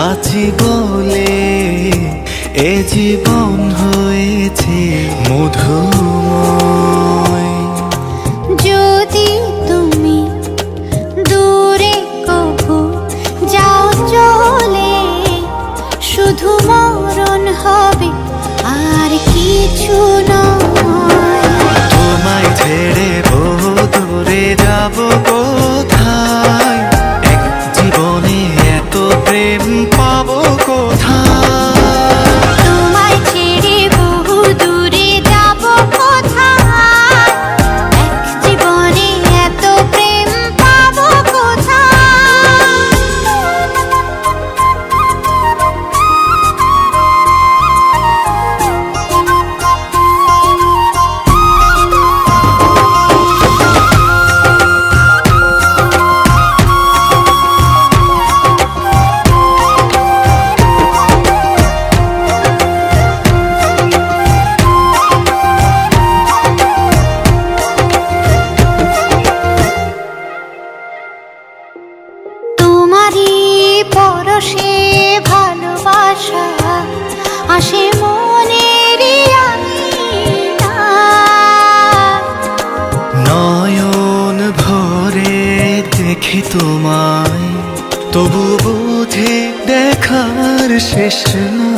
আছি বলে এ জীবন হয়েছে মধুময়। যদি তুমি দূরে কভু যাও চলে, শুধু মরণ হবে আর কিছু নয়। তোমায় ছেড়ে বহু দূরে যাব কোথায়, এক জীবনে এত প্রেম পাবো কোথায়। তোমায় ছেড়ে বহু দূরে যাব কোথায়, এক জীবনে এত প্রেম পাবো কোথায়। তোমারই পরশে ভালোবাসা আসে মনের নয়ন ভরে দেখি তোমায়, তবু বুঝে দেখার শেষ না।